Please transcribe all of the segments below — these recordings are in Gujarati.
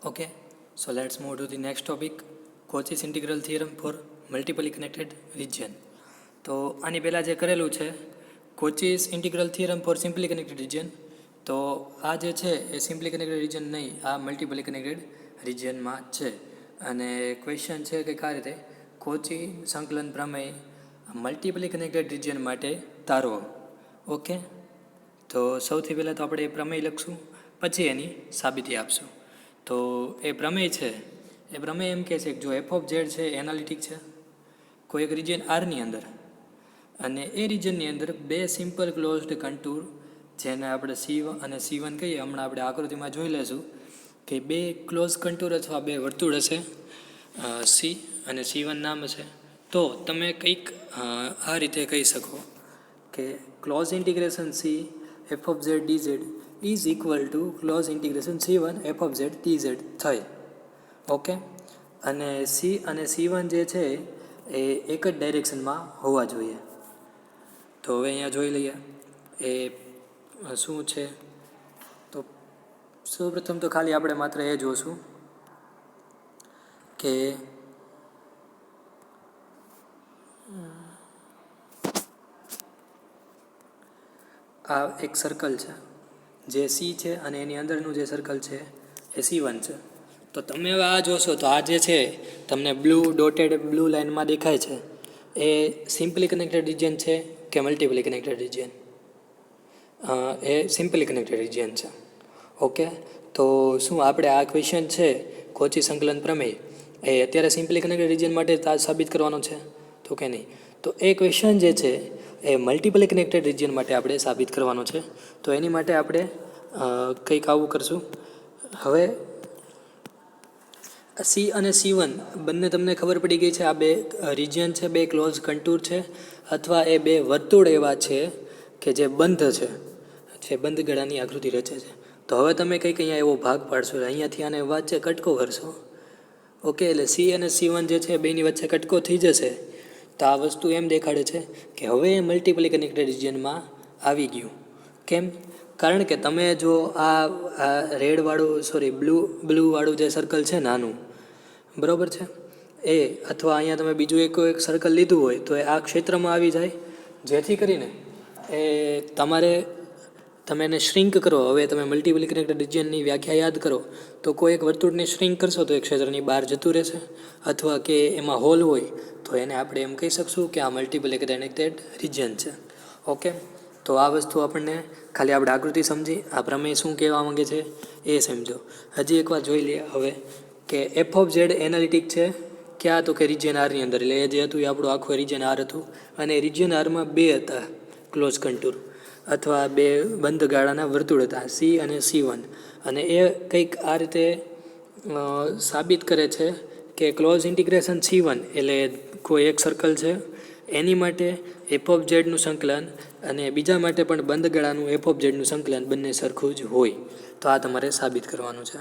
Okay, so let's move to the next topic, Cauchy's integral theorem for multiply connected region. તો આની પહેલાં જે કરેલું છે Cauchy's integral theorem for simply connected region, તો આ જે છે એ સિમ્પલી કનેક્ટેડ રિજન નહીં, આ મલ્ટીપલી કનેક્ટેડ રિજનમાં છે. અને ક્વેશ્ચન છે કે આ રીતે Cauchy સંકલન પ્રમેય મલ્ટીપલી કનેક્ટેડ રિજન માટે તારવો. ઓકે, તો સૌથી પહેલાં તો આપણે એ પ્રમેય લખશું, પછી એની સાબિતી આપશું. તો એ પ્રમેય છે, એ પ્રમેય એમ કહે છે કે જો એફ ઓફ ઝેડ છે એનાલિટિક છે કોઈ એક રિજન આરની અંદર, અને એ રિજનની અંદર બે સિમ્પલ ક્લોઝડ કન્ટુર જેને આપણે C1 અને C1 કહીએ, હમણાં આપણે આકૃતિમાં જોઈ લઈશું કે બે ક્લોઝ કન્ટુર અથવા બે વર્તુળ હશે, C અને C1 નામ હશે. તો તમે કંઈક આ રીતે કહી શકો કે close integration C F of Z D Z is equal to close integration C1 F of Z D Z થઈ. ઓકે, અને C અને C1 જે છે એ એક જ ડાયરેક્શનમાં હોવા જોઈએ. તો હવે અહીંયા જોઈ લઈએ એ શું છે. તો સૌપ્રથમ તો ખાલી આપણે માત્ર એ જોશું કે આ એક સર્કલ છે જે C છે અને એની અંદરનું જે સર્કલ છે એ C1 છે. તો તમે હવે આ જોશો તો આ જે છે તમને બ્લુ ડોટેડ બ્લુ લાઇનમાં દેખાય છે એ સિમ્પલી કનેક્ટેડ રિજન છે કે મલ્ટીપલી કનેક્ટેડ રિજન? એ સિમ્પલી કનેક્ટેડ રિજન છે. ઓકે, તો શું આપણે આ ક્વેશ્ચન છે Cauchy સંકલન પ્રમેય એ અત્યારે સિમ્પલી કનેક્ટેડ રિજન માટે સાબિત કરવાનો છે? તો કે નહીં. તો એ ક્વેશ્ચન જે છે એ મલ્ટીપલી કનેક્ટેડ રિજન માટે આપણે સાબિત કરવાનો છે. તો એની માટે આપણે કંઈક આવું કરશું. હવે C અને C1 બંને તમને ખબર પડી ગઈ છે, આ બે રિજન છે, બે ક્લોઝ કન્ટુર છે, અથવા એ બે વર્તુળ એવા છે કે જે બંધ છે, જે બંધ ગળાની આકૃતિ રચે છે. તો હવે તમે કંઈક અહીંયા એવો ભાગ પાડશો, અહીંયાથી આને વચ્ચે કટકો કરશો. ઓકે, એટલે C અને C1 જે છે બેની વચ્ચે કટકો થઈ જશે. તો આ વસ્તુ એમ દેખાડે છે કે હવે એ મલ્ટીપલી કનેક્ટેડ રિજનમાં આવી ગયું. કેમ? કારણ કે તમે જો આ રેડવાળું બ્લુવાળું જે સર્કલ છે નાનું, બરાબર છે, એ અથવા અહીંયા તમે બીજું એક સર્કલ લીધું હોય તો એ આ ક્ષેત્રમાં આવી જાય, જેથી કરીને એ તમે એને શ્રિંક કરો. હવે તમે મલ્ટીપલી કનેક્ટેડ રિજનની વ્યાખ્યા યાદ કરો તો કોઈ એક વર્તુળને શ્રિંક કરશો તો એ ક્ષેત્રની બહાર જતું રહેશે, અથવા કે એમાં હોલ હોય તો એને આપણે એમ કહી શકશું કે આ મલ્ટીપલી કનેક્ટેડ રિજન છે. ઓકે, તો આ વસ્તુ આપણને ખાલી આપણે આકૃતિ સમજી આ પ્રમેય શું કહેવા માંગે છે એ સમજો. હજી એકવાર જોઈ લઈએ હવે કે એફ ઓફ ઝેડ એનાલિટિક છે ક્યાં? તો કે રિજન આરની અંદર. એટલે એ જે હતું એ આપણું આખું રિજન આર હતું, અને રિજન આરમાં બે હતા ક્લોઝ કન્ટુર અથવા બે બંધ ગાળાના વર્તુળ હતા, C અને C1. અને એ કંઈક આ રીતે સાબિત કરે છે કે ક્લોઝ ઇન્ટિગ્રેશન C1 એટલે કોઈ એક સર્કલ છે એની માટે એફ ઓફ ઝેડનું સંકલન અને બીજા માટે પણ બંધ ગળાનું એફ ઓફ ઝેડનું સંકલન બંને સરખું જ હોય. તો આ તમારે સાબિત કરવાનું છે.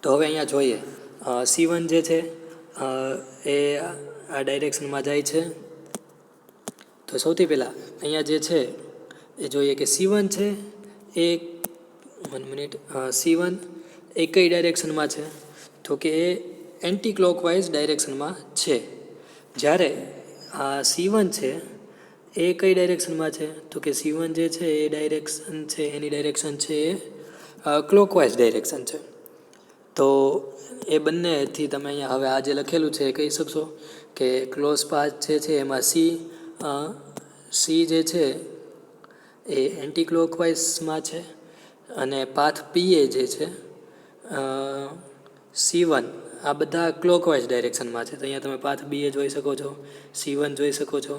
તો હવે અહીંયા જોઈએ C1 જે છે એ આ ડાયરેક્શનમાં જાય છે. તો સૌથી પહેલાં અહીંયા જે છે એ જોઈએ કે C1 છે એ C1 એ કઈ ડાયરેક્શનમાં છે? તો કે એ એન્ટી ક્લોકવાઇઝ ડાયરેક્શનમાં છે. જ્યારે આ C1 છે એ કઈ ડાયરેક્શનમાં છે? તો કે C1 જે છે એ ડાયરેક્શન છે, એની ડાયરેક્શન છે એ ક્લોકવાઇઝ ડાયરેક્શન છે. તો એ બંનેથી તમે અહીંયા હવે આ જે લખેલું છે એ કહી શકશો કે ક્લોઝ પાથ જે છે એમાં C જે છે એ એન્ટી ક્લોકવાઇઝમાં છે, અને પાથ PA જે છે C1 આ બધા ક્લોકવાઇઝ ડાયરેક્શનમાં છે. તો અહીંયા તમે પાથ BA જોઈ શકો છો, C1 જોઈ શકો છો,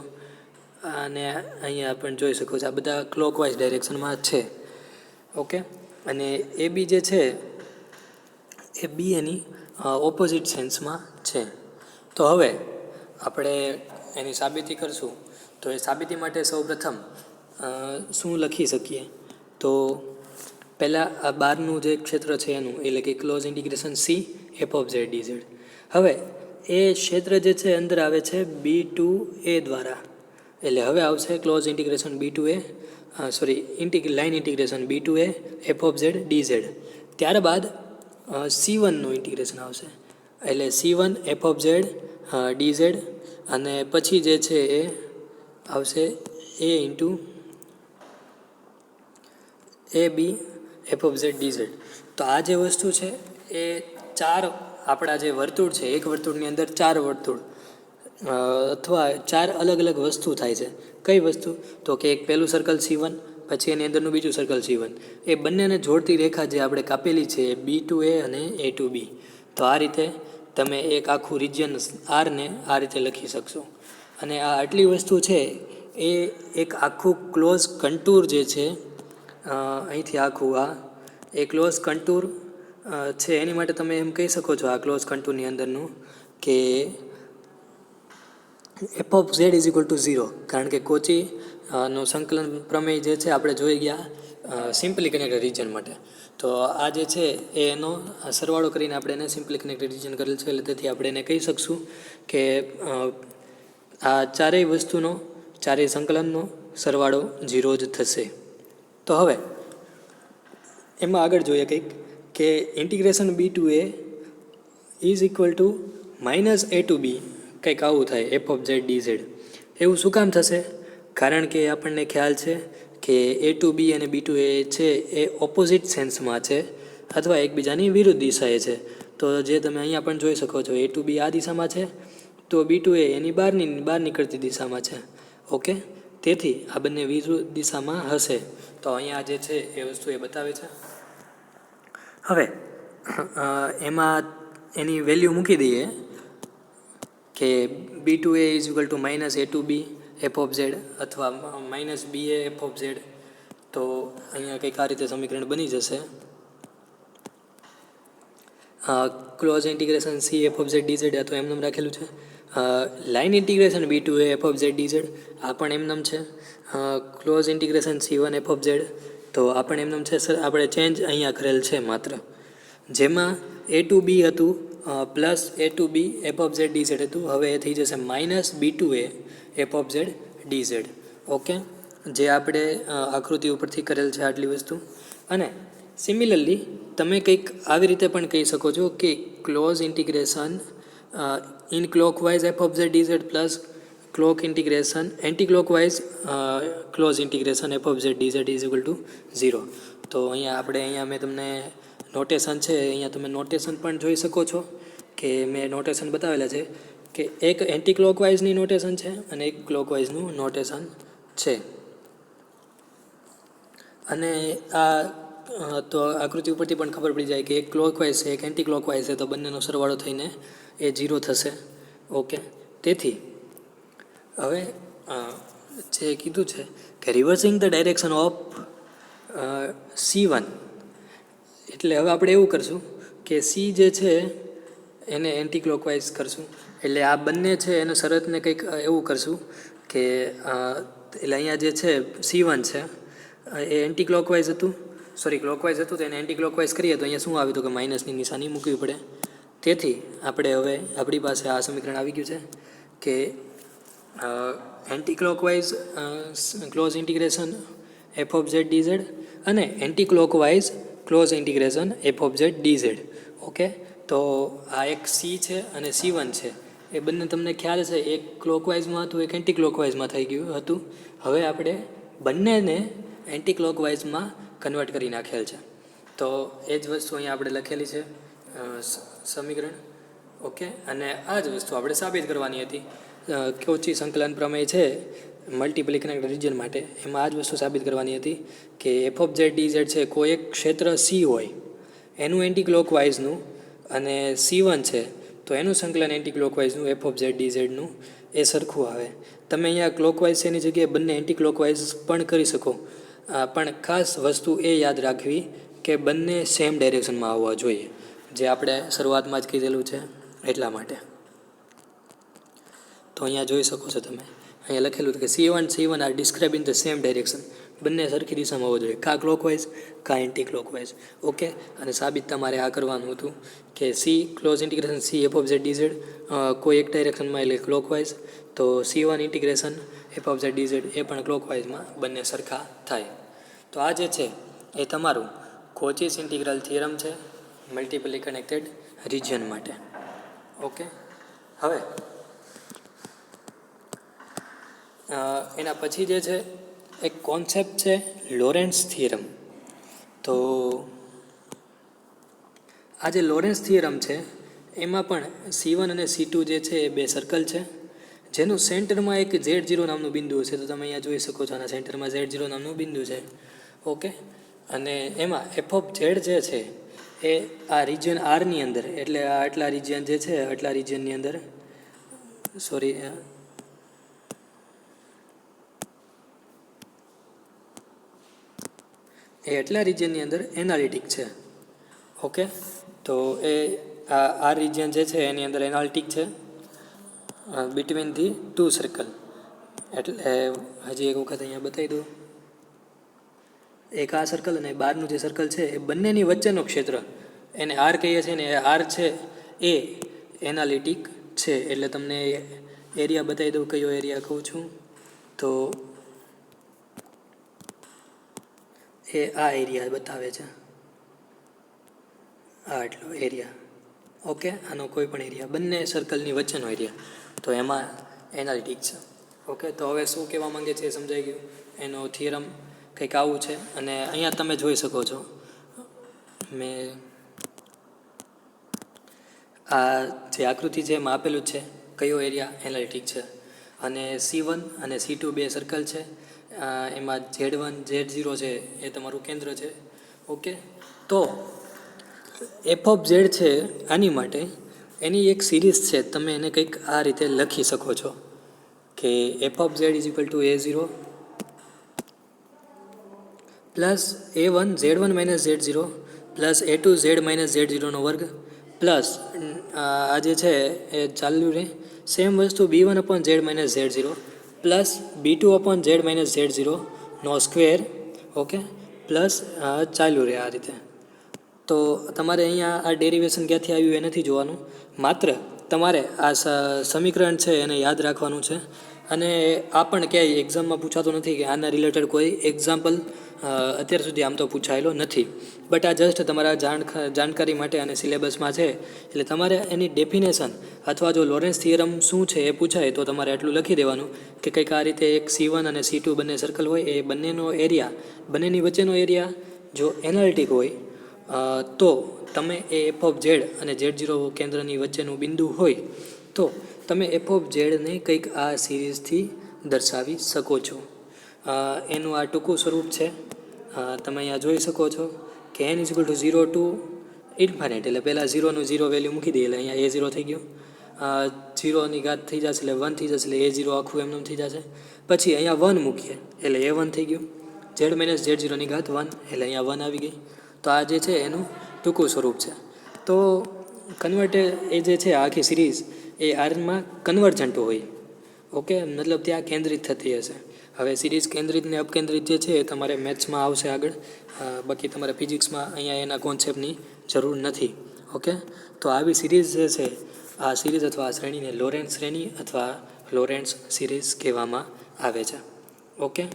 અને અહીંયા પણ જોઈ શકો છો, આ બધા ક્લોકવાઇઝ ડાયરેક્શનમાં છે. ઓકે, અને AB જે છે એ B એની ઓપોઝિટ સેન્સમાં છે. તો હવે આપણે એની સાબિતી કરશું. તો એ સાબિતી માટે સૌપ્રથમ શું લખી શકીએ? તો પહેલાં આ બહારનું જે ક્ષેત્ર છે એનું એટલે કે close integration C F of Z D Z. હવે એ ક્ષેત્ર જે છે અંદર આવે છે B2A દ્વારા. એટલે હવે આવશે close integration B2A line integration B2A F of Z D Z. ત્યારબાદ C1નું ઇન્ટિગ્રેશન આવશે. એટલે C1 F of Z d z અને પછી જે છે એ આવશે એ into A B f of Z d z. તો આ જે વસ્તુ છે એ ચાર આપણા જે વર્તુળ છે, એક વર્તુળની અંદર ચાર વર્તુળ અથવા ચાર અલગ અલગ વસ્તુ થાય છે. કઈ વસ્તુ? તો કે એક પહેલું સર્કલ C1, પછી એની અંદરનું બીજું સર્કલ C1. એ બંનેને જોડતી રેખા જે આપણે કાપેલી છે એ B2A અને A2B. તો આ રીતે તમે એક આખું રિજિયન આરને આ રીતે લખી શકશો. અને આ આટલી વસ્તુ છે એ એક આખું ક્લોઝ કન્ટુર જે છે, અહીંથી આખું આ એ ક્લોઝ કન્ટુર છે. એની માટે તમે એમ કહી શકો છો આ ક્લોઝ કન્ટુરની અંદરનું કે f of z is equal to 0, કારણ કે કોચી નું સંકલન પ્રમેય જે છે આપણે જોઈ ગયા સિમ્પલી કનેક્ટેડ રિજન માટે. તો આ જે છે એનો સરવાળો કરીને આપણે એને સિમ્પલી કનેક્ટેડ રિજન કરેલ છે. એટલે તેથી આપણે એને કહી શકશું કે આ ચારેય વસ્તુનો, ચારેય સંકલનનો સરવાળો 0 જ થશે. તો હવે એમાં આગળ જોઈએ કંઈક કે integration B2A is equal to minus A2B, કંઈક આવું થાય એફ ઓફ ઝેડ ડીઝેડ. એવું શું કામ થશે? કારણ કે આપણને ખ્યાલ છે કે A2B અને B2A છે એ ઓપોઝિટ સેન્સમાં છે અથવા એકબીજાની વિરુદ્ધ દિશાએ છે. તો જે તમે અહીંયા પણ જોઈ શકો છો, A2B આ દિશામાં છે તો B2A એની બહાર નીકળતી દિશામાં છે. ઓકે, તેથી આ બંને વિરુદ્ધ દિશામાં હશે. તો અહીંયા જે છે એ વસ્તુ એ બતાવે છે. હવે એમાં એની વેલ્યુ મૂકી દઈએ કે B2A is equal to minus A2B f of z અથવા minus BA f of z. તો અહીંયા કંઈક આ રીતે સમીકરણ બની જશે. Close integration C F of Z d z આ તો એમનેમ રાખેલું છે. Line integration B2A F of Z d z આ પણ એમનેમ છે. Close integration C1 F of z તો આ પણ એમનેમ છે. સર આપણે ચેન્જ અહીંયા કરેલ છે માત્ર, જેમાં A2B હતું plus A2B f of Z dz હતું. હવે એ થઈ જશે minus B2A F of Z d z. Okay, જે આપણે આકૃતિ ઉપરથી કરેલ છે આટલી વસ્તુ. અને સિમિલરલી તમે કંઈક આવી રીતે પણ કહી શકો છો કે close integration in clockwise F of Z D Z plus clock integration anti clockwise close integration F of Z D Z is equal to 0. તો અહીંયા મેં તમને નોટેશન છે, અહીંયા તમે નોટેશન પણ જોઈ શકો છો કે મેં નોટેશન બતાવેલા છે કે એક એન્ટી ક્લોકવાઇઝની નોટેશન છે અને એક ક્લોકવાઇઝનું નોટેશન છે. અને આ તો આકૃતિ ઉપરથી પણ ખબર પડી જાય કે એક ક્લોકવાઇઝ છે એક એન્ટી ક્લોકવાઇઝ છે, તો બંનેનો સરવાળો થઈને એ 0 થશે. ઓકે, તેથી હવે જે કીધું છે કે reversing the direction of C1, એટલે હવે આપણે એવું કરશું કે C જે છે એને એન્ટી ક્લોકવાઇઝ કરશું. એટલે આ બંને છે એને શરતને કંઈક એવું કરશું કે એટલે અહીંયા જે છે C1 છે એ એન્ટી ક્લોકવાઇઝ હતું, ક્લોકવાઇઝ હતું, તો એને એન્ટી ક્લોકવાઇઝ કરીએ તો અહીંયા શું આવ્યું હતું કે માઇનસની નિશાની મૂકવી પડે. તેથી આપણે હવે આપણી પાસે આ સમીકરણ આવી ગયું છે કે anti clockwise close integration F of Z d z અને anti clockwise close integration F of Z d z. Okay, તો આ એક C છે અને C1 છે એ બંને તમને ખ્યાલ છે એક ક્લોકવાઇઝમાં હતું એક એન્ટી ક્લોકવાઇઝમાં થઈ ગયું હતું. હવે આપણે બંનેને એન્ટી ક્લોકવાઇઝમાં કન્વર્ટ કરી નાખેલ છે. તો એ જ વસ્તુ અહીંયા આપણે લખેલી છે સમીકરણ. ઓકે, અને આ જ વસ્તુ આપણે સાબિત કરવાની હતી. કોચી સંકલન પ્રમેય છે મલ્ટીપલી કનેક્ટેડ રિજન માટે, એમાં આ જ વસ્તુ સાબિત કરવાની હતી કે એફ ઓફ ઝેડ ડીઝેડ છે કોઈ એક ક્ષેત્ર C હોય એનું એન્ટી ક્લોકવાઇઝનું અને C1 છે તો એનું સંકલન એન્ટી ક્લોકવાઇઝનું એફ ઓફ ઝેડ ડીઝેડનું એ સરખું આવે. તમે અહીંયા ક્લોકવાઇઝ એની જગ્યાએ બંને એન્ટી ક્લોકવાઇઝ પણ કરી શકો, પણ ખાસ વસ્તુ એ યાદ રાખવી કે બંને સેમ ડાયરેક્શનમાં આવવા જોઈએ, જે આપણે શરૂઆતમાં જ કીધેલું છે એટલા માટે. તો અહીંયા જોઈ શકો છો તમે, અહીંયા લખેલું હતું કે C1 are describe in the same direction, બંને સરખી દિશામાં હોવો જોઈએ, કાં ક્લોકવાઇઝ કાં એન્ટી ક્લોકવાઇઝ. ઓકે, અને સાબિત તમારે આ કરવાનું હતું કે close integration C F of Z d z કોઈ એક ડાયરેક્શનમાં એટલે ક્લોકવાઇઝ, તો C1 integration F of Z d z એ પણ ક્લોકવાઇઝમાં બંને સરખા થાય. તો આ જે છે એ તમારું કોચીસ ઇન્ટિગ્રલ થિયરમ છે મલ્ટિપલી કનેક્ટેડ રિજિયન માટે. ઓકે, હવે એના પછી જે છે એક કોન્સેપ્ટ છે લોરેન્ટ્ઝ થિયરમ. તો આ જે લોરેન્ટ્ઝ થિયરમ છે એમાં પણ C1 અને C2 જે છે એ બે સર્કલ છે, જેનું સેન્ટરમાં એક Z0 નામનું બિંદુ છે. તો તમે અહીંયા જોઈ શકો છો, આના સેન્ટરમાં Z0 નામનું બિંદુ છે. ઓકે, અને એમાં એફ ઓફ ઝેડ જે છે એ આ રિજિયન આરની અંદર, એટલે આ આટલા રિજિયન જે છે આટલા રિજિયનની અંદર, સોરી, એ એટલા રિજિયનની અંદર એનાલિટિક છે. ઓકે, તો એ આ રિજિયન જે છે એની અંદર એનાલિટિક છે બિટવીન ધી ટુ સર્કલ. એટલે હજી એક વખત અહીંયા બતાવી દઉં. એક આ સર્કલ અને બહારનું જે સર્કલ છે એ બંનેની વચ્ચેનો ક્ષેત્ર એને આર કહીએ છીએ ને, એ આર છે એ એનાલિટિક છે. એટલે તમને એરિયા બતાવી દઉં, કયો એરિયા કહું છું. તો એ આ એરિયા બતાવે છે, આ આટલો એરિયા. ઓકે, આનો કોઈ પણ એરિયા, બંને સર્કલની વચ્ચેનો એરિયા, તો એમાં એનાલિટિક છે. ઓકે, તો હવે શું કહેવા માંગે છે એ સમજાઈ ગયું. એનો થિયરમ કંઈક આવું છે. અને અહીંયા તમે જોઈ શકો છો, મેં આ જે આકૃતિ છે એમાં આપેલું જ છે કયો એરિયા એનાલિટિક છે. અને C1 અને C2 બે સર્કલ છે, એમાં Z1 Z0 છે એ તમારું કેન્દ્ર છે. ઓકે, તો એફ ઓફ ઝેડ છે આની માટે એની એક સિરીઝ છે. તમે એને કંઈક આ રીતે લખી શકો છો કે f of z is equal to A0 plus A1 Z1 minus Z0 plus A2 Z minus Z0નો વર્ગ પ્લસ આ જે છે એ ચાલ્યું રહે સેમ વસ્તુ B1 upon Z minus Z0 plus B2 upon Z minus Z0 નો સ્ક્વેર. ઓકે, પ્લસ ચાલ્યું રહે આ રીતે. તો તમારે અહીંયા આ ડેરિવેશન ક્યાંથી આવ્યું એ નથી જોવાનું, માત્ર તમારે આ સમીકરણ છે એને યાદ રાખવાનું છે. અને આ પણ ક્યાંય એક્ઝામમાં પૂછાતું નથી કે આના રિલેટેડ કોઈ એક્ઝામ્પલ અત્યાર સુધી આમ તો પૂછાયેલો નથી. બટ આ જસ્ટ તમારા જાણકારી માટે અને સિલેબસમાં છે. એટલે તમારે એની ડેફિનેશન અથવા જો લોરેન્ટ્ઝ થિયરમ શું છે એ પૂછાય તો તમારે આટલું લખી દેવાનું કે કંઈક આ રીતે એક C1 અને C2 બંને સર્કલ હોય, એ બંનેનો એરિયા, બંનેની વચ્ચેનો એરિયા જો એનાલિટિક હોય તો તમે એ એફ ઓફ ઝેડ અને Z0 કેન્દ્રની વચ્ચેનું બિંદુ હોય તો તમે એફ ઓફ ઝેડને કંઈક આ સિરીઝથી દર્શાવી શકો છો. એનું આ ટૂંકું સ્વરૂપ છે. તમે અહીંયા જોઈ શકો છો કે n is equal to 0 to infinite, એટલે પહેલાં 0નું 0 વેલ્યુ મૂકી દઈએ એટલે અહીંયા A0 થઈ ગયું. 0ની ઘાત થઈ જશે એટલે 1 થઈ જશે, એટલે A0 આખું એમનેમ થઈ જશે. પછી અહીંયા 1 મૂકીએ એટલે A1 થઈ ગયું. Z માઇનસ Z0ની ઘાત 1 એટલે અહીંયા 1 આવી ગઈ. તો આ જે છે એનું ટૂંકું સ્વરૂપ છે. તો કન્વર્ટે એ જે છે આખી સિરીઝ એ આરમાં કન્વર્જન્ટ હોય. ઓકે, મતલબ ત્યાં કેન્દ્રિત થતી હશે. હવે સિરીઝ કેન્દ્રિત ને અપકેન્દ્રિત જે છે એ તમારે મેથ્સમાં આવશે આગળ, બાકી તમારે ફિઝિક્સમાં અહીંયા એના કોન્સેપ્ટની જરૂર નથી. ઓકે, તો આવી સિરીઝ જે છે આ સિરીઝ અથવા આ શ્રેણીને લોરેન્ટ્ઝ શ્રેણી અથવા લોરેન્ટ્ઝ સિરીઝ કહેવામાં આવે છે. ઓકે,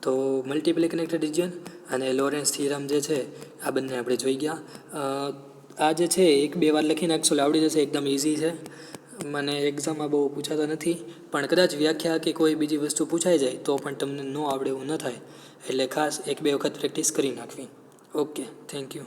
તો મલ્ટિપલી કનેક્ટેડ રિજિયન અને લોરેન્ટ્ઝ થિયરમ જે છે આ બંને આપણે જોઈ ગયા. આ જે છે એક બે વાર લખી નાખશો એટલે આવડી જશે, એકદમ ઇઝી છે. મને એક્ઝામમાં બહુ પૂછાતા નથી, પણ કદાચ વ્યાખ્યા કે કોઈ બીજી વસ્તુ પૂછાઈ જાય તો પણ તમને ન આવડે એવું ન થાય. એટલે ખાસ એક બે વખત પ્રેક્ટિસ કરી નાખવી. Okay, thank you.